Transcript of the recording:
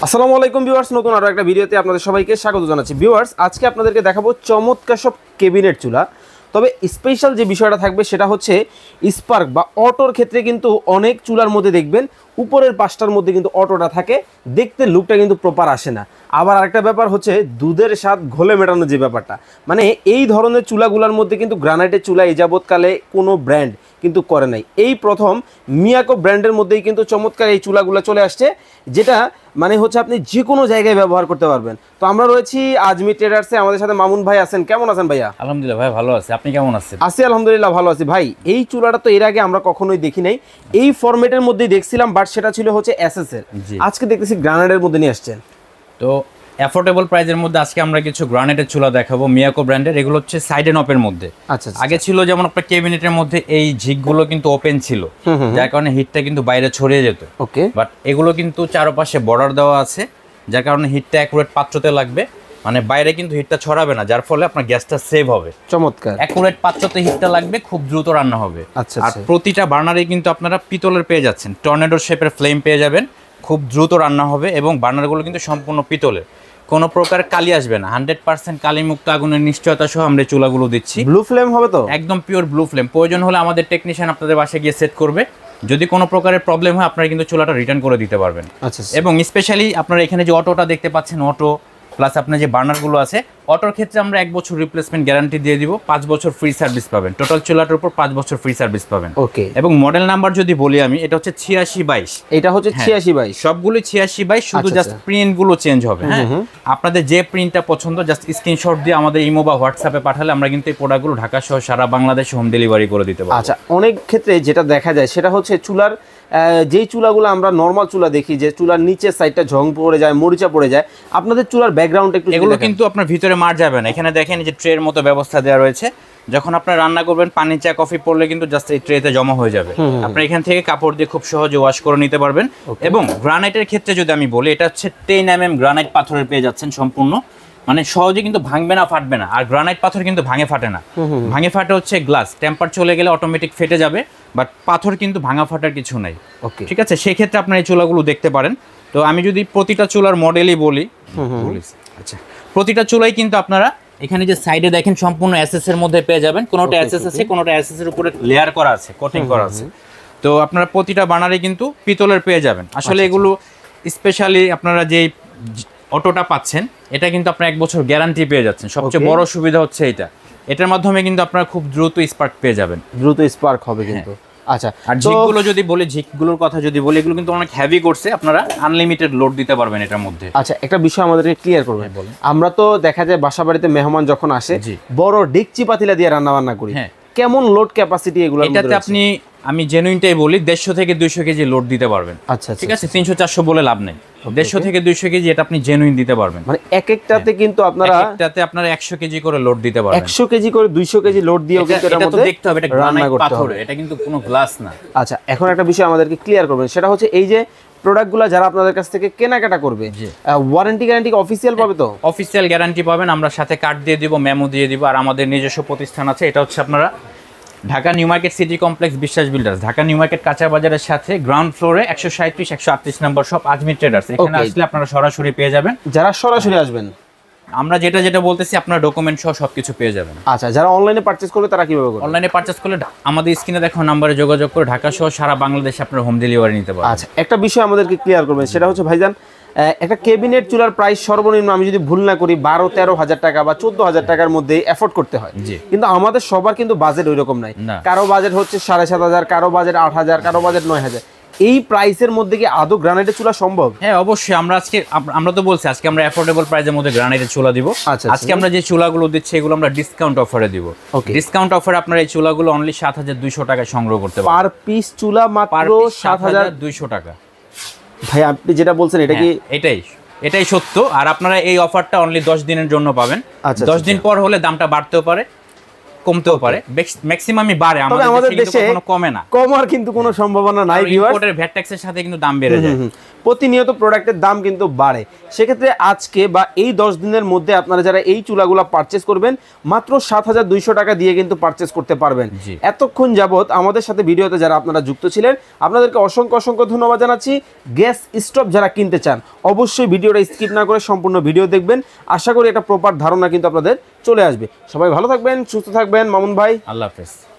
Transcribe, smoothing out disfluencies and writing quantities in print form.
আসসালামু আলাইকুম ভিউয়ার্স, নতুন আরো একটা ভিডিওতে আপনাদের সবাইকে স্বাগত জানাচ্ছি। ভিউয়ার্স, আজকে আপনাদেরকে দেখাবো চমৎকার সব ক্যাবিনেট চুলা। তবে স্পেশাল যে বিষয়টা থাকবে সেটা হচ্ছে স্পার্ক বা অটোর ক্ষেত্রে কিন্তু অনেক চুলার মধ্যে দেখবেন উপরের পাশটার মধ্যে কিন্তু অটোটা থাকে, দেখতে লুকটা কিন্তু প্রপার আসে না। আবার আরেকটা ব্যাপার হচ্ছে দুধের স্বাদ ঘোলে মেটানো যে ব্যাপারটা, মানে এই ধরনের চুলাগুলোর মধ্যে কিন্তু গ্রানাইটের চুলা এই যাবৎকালে কোনো ব্র্যান্ড কিন্তু করে নাই। এই প্রথম মিয়াকো ব্র্যান্ডের মধ্যেই কিন্তু চমৎকার এই চুলাগুলো চলে আসছে, যেটা মানে হচ্ছে আপনি যে কোনো জায়গায় ব্যবহার করতে পারবেন। তো আমরা রয়েছি আজমি ট্রেডার্সে, আমাদের সাথে মামুন ভাই আছেন। কেমন আছেন ভাইয়া? আলহামদুলিল্লাহ ভাই, ভালো আছি। আপনি কেমন আছেন? আছি আলহামদুলিল্লাহ, ভালো আছি ভাই। এই চুলাটা তো এর আগে আমরা কখনোই দেখি নাই, এই ফরম্যাটের মধ্যেই দেখছিলাম, বাট সেটা ছিল হচ্ছে এসএস এর। আজকে দেখতেছি গ্রানাইটের মধ্যে নিয়ে আসছেন। তো অ্যাফোর্ডেবল প্রাইসের মধ্যে আজকে আমরা কিছু গ্রানাইটের চুলা দেখাবো মিয়াকো ব্র্যান্ডের। এগুলো হচ্ছে সাইড এন্ড অপের মধ্যে। আচ্ছা, আগে ছিল যেমন আপনার ক্যাবিনেটের মধ্যে এই ঝিকগুলো কিন্তু ওপেন ছিল, যার কারণে হিটটা কিন্তু বাইরে ছড়িয়ে যেত। ওকে, বাট এগুলো কিন্তু চারপাশে বর্ডার দেওয়া আছে, যার কারণে হিটটা অ্যাকুরেট পাত্রতে লাগবে, মানে বাইরে কিন্তু হিটটা ছড়াবে না, যার ফলে আপনার গ্যাসটা সেভ হবে। চমৎকার। অ্যাকুরেট পাত্রতে হিটটা লাগবে, খুব দ্রুত রান্না হবে। আচ্ছা, আর প্রতিটা বার্নারে কিন্তু আপনারা পিতলের পেয়ে যাচ্ছেন, টর্নেডো শেপের ফ্লেম পেয়ে যাবেন, খুব দ্রুত রান্না হবে। এবং বার্নারগুলো কিন্তু সম্পূর্ণ পিতলের, কোনো প্রকার কালি আসবে না, 100% কালিমুক্ত আগুনের নিশ্চয়তা সহ আমরা চুলাগুলো দিচ্ছি। ব্লু ফ্লেম হবে তো? একদম পিওর ব্লু ফ্লেম। প্রয়োজন হলে আমাদের টেকনিশিয়ান আপনাদের বাসায় গিয়ে সেট করবে। যদি কোনো প্রকারের প্রবলেম হয় আপনারা কিন্তু চুলাটা রিটার্ন করে দিতে পারবেন। আচ্ছা, এবং স্পেশালি আপনারা এখানে যে অটোটা দেখতে পাচ্ছেন, অটো প্লাস আপনার যে বার্নারগুলো আছে, অটোর ক্ষেত্রে আমরা 1 বছর রিপ্লেসমেন্ট গ্যারান্টি দিয়ে দিব, 5 বছর ফ্রি সার্ভিস পাবেন। টোটাল চুলাটার উপর 5 বছর ফ্রি সার্ভিস পাবেন। ওকে। এবং মডেল নাম্বার যদি বলি আমি, এটা হচ্ছে 8622। এটা হচ্ছে 8622, সবগুলো 8622, শুধু জাস্ট প্রিন্টগুলো চেঞ্জ হবে। হ্যাঁ, আপনাদের যে প্রিন্টটা পছন্দ জাস্ট স্ক্রিনশট দিয়ে আমাদের ইমো বা হোয়াটসঅ্যাপে পাঠালে আমরা কিন্তু এই প্রোডাক্টগুলো ঢাকা সহ সারা বাংলাদেশে হোম ডেলিভারি করে দিতে পারবো। আচ্ছা, অনেক ক্ষেত্রে যেটা দেখা যায় সেটা হচ্ছে চুলার যেই চুলাগুলো আমরা নর্মাল চুলা দেখি যে চুলার নিচের সাইডটা ঝং পড়ে যায়, মরিচা পড়ে যায়, আপনাদের চুলার ব্যাকগ্রাউন্ড একটু এগুলো কিন্তু আপনার ভিতরে মার যাবে না। এখানে দেখেন যে ট্রের মতো ব্যবস্থা দেওয়া রয়েছে, যখন আপনার রান্না করবেন পানি চা কফি পড়লে কিন্তু জাস্ট এই ট্রেতে জমা হয়ে যাবে। আপনার এখান থেকে কাপড় দিয়ে খুব সহজে ওয়াশ করে নিতে পারবেন। এবং গ্রানাইটের ক্ষেত্রে যদি আমি বলি, এটা হচ্ছে 10 mm গ্রানাইট পাথরের পেয়ে যাচ্ছেন সম্পূর্ণ, মানে সহজে কিন্তু ভাঙবে না, ফাটবে না। আর গ্রানাইট পাথর কিন্তু ভাঙে ফাটে না, ভাঙে ফাটে হচ্ছে গ্লাস, টেম্পার চলে গেলে অটোমেটিক ফেটে যাবে, বাট পাথর কিন্তু ভাঙা ফাটার কিছু নাই। ঠিক আছে, সেই ক্ষেত্রে আপনার এই চুলাগুলো দেখতে পারেন। তো আমি যদি প্রতিটা চুলার মডেলই বলি, আচ্ছা, প্রতিটা চুলাই কিন্তু আপনারা এখানে যে সাইডে দেখেন সম্পূর্ণ এসএস এর মধ্যে পেয়ে যাবেন। কোনোটা এসএস আছে, কোনোটা এসএস এর উপরে লেয়ার করা আছে, কোটিং করা আছে। তো আপনারা প্রতিটা বানারে কিন্তু পিতলের পেয়ে যাবেন। আসলে এগুলো স্পেশালি আপনারা যে অটোটা পাচ্ছেন, এটা কিন্তু আপনারা 1 বছর গ্যারান্টি পেয়ে যাচ্ছেন। সবচেয়ে বড় সুবিধা হচ্ছে এটার মাধ্যমে কিন্তু আপনারা খুব দ্রুত স্পার্ক পেয়ে যাবেন, দ্রুত স্পার্ক হবে কিন্তু। আচ্ছা, আর ঝিকগুলো যদি বলি, ঝিকগুলোর কথা যদি বলি, এগুলো কিন্তু অনেক হেভি করছে, আপনারা আনলিমিটেড লোড দিতে পারবেন এটার মধ্যে। আচ্ছা, একটা বিষয় আমাদেরকে ক্লিয়ার করবেন। আমরা তো দেখা যায় বাসা বাড়িতে মেহমান যখন আসে বড় ডেকচি পাতিলা দিয়ে রান্না বান্না করি, কেমন লোড ক্যাপাসিটি এগুলো? এটাতে আপনি, আমি জেনুইনটাই বলি, 150 থেকে 200 কেজি লোড দিতে পারবেন। আচ্ছা, ঠিক আছে, 300-400 বলে লাভ নেই, 150 থেকে 200 কেজি এটা আপনি জেনুইন দিতে পারবেন। মানে এক একটাতে কিন্তু আপনারা 100 কেজি করে লোড দিতে পারবেন, 100 কেজি করে 200 কেজি লোড দিয়েও কিন্তু এটার মধ্যে দেখতে হবে এটা গ্রানাইট পাথর, এটা কিন্তু কোনো গ্লাস না। আচ্ছা, এখন একটা বিষয় আমাদেরকে ক্লিয়ার করবেন, সেটা হচ্ছে এই যে প্রোডাক্টগুলো যারা আপনাদের কাছ থেকে কেনাকাটা করবে, ওয়ারেন্টি গ্যারান্টি অফিসিয়াল পাবে তো? অফিসিয়াল গ্যারান্টি পাবেন, আমরা সাথে কার্ড দিয়ে দিব, মেমো দিয়ে দিব। আর আমাদের নিজস্ব প্রতিষ্ঠান আছে, এটা হচ্ছে আপনারা Dhaka new market city complex, বিশ্বাস বিল্ডার্স, ঢাকা নিউ মার্কেট কাঁচা বাজারের সাথে গ্রাউন্ড ফ্লোরে 137-138 নম্বর শপ আজমি ট্রেডার্স। এখানে আসলে আপনারা সরাসরি পেয়ে যাবেন। যারা সরাসরি আসবেন, আমরা যেটা বলতেছি আপনারা ডকুমেন্ট সহ সবকিছু পেয়ে যাবেন। আচ্ছা, যারা অনলাইনে পারচেজ করবে তারা কিভাবে করবে? অনলাইনে পারচেজ করলে আমাদের স্ক্রিনে দেখো নাম্বারে যোগাযোগ করে ঢাকা সহ সারা বাংলাদেশে আপনারা হোম ডেলিভারি নিতে পারবেন। আচ্ছা, একটা বিষয় আমাদেরকে ক্লিয়ার করবেন, সেটা হচ্ছে ভাইজান, একটা ক্যাবিনেট চুলার প্রাইস সর্বনিম্ন আমি যদি ভুল না করি 12-13 হাজার টাকা বা 14,000 টাকার মধ্যে এফোর্ড করতে হয়। কিন্তু আমাদের সবার কিন্তু বাজেট ওই রকম নাই। কারো বাজেট হচ্ছে 7,500, কারো বাজেট 8,000, কারো বাজেট 9,000। এই প্রাইসের মধ্যে কি আদৌ গ্রানাইটের চুলা সম্ভব? হ্যাঁ, অবশ্যই। আমরা তো বলছি আজকে আমরা অ্যাফোর্ডেবল প্রাইসের মধ্যে গ্রানাইটের চুলা দিব। আজকে আমরা যে চুলাগুলো দিচ্ছি এগুলো আমরা ডিসকাউন্ট অফারে দিব। ডিসকাউন্ট অফারে আপনারা এই চুলাগুলো অনলি 7,200 টাকায় সংগ্রহ করতে পারবেন। পার পিস চুলা মাত্র 7,200 টাকা। ভাই আপনি যেটা বলছেন এটা কি? এটাই সত্য। আর আপনারা এই অফারটা অনলি 10 দিনের জন্য পাবেন। 10 দিন পর হলে দামটা বাড়তেও পারে, কমতেও পারে, ম্যাক্সিমামই বাড়ে। আমাদের দেশে কোনো কমে না, কমার কিন্তু কোনো সম্ভাবনা নাই। ইম্পোর্টের ভ্যাট ট্যাক্সের সাথে কিন্তু দাম বেড়ে যায়। প্রতিনিয়ত প্রোডাক্টের দাম কিন্তু বাড়ে। সেক্ষেত্রে আজকে বা এই 10 দিনের মধ্যে আপনারা যারা এই চুলাগুলো পারচেস করবেন মাত্র 7,200 টাকা দিয়ে কিন্তু পারচেস করতে পারবেন। এতক্ষণ যাবত আমাদের সাথে ভিডিওতে যারা আপনারা যুক্ত ছিলেন আপনাদেরকে অসংখ্য অসংখ্য ধন্যবাদ জানাচ্ছি। গ্যাস স্টোভ যারা কিনতে চান অবশ্যই ভিডিওটা স্কিপ না করে সম্পূর্ণ ভিডিও দেখবেন। আশা করি একটা প্রপার ধারণা কিন্তু আপনাদের চলে আসবে। সবাই ভালো থাকবেন, সুস্থ থাকবেন। মামুন ভাই, আল্লাহ হাফেজ।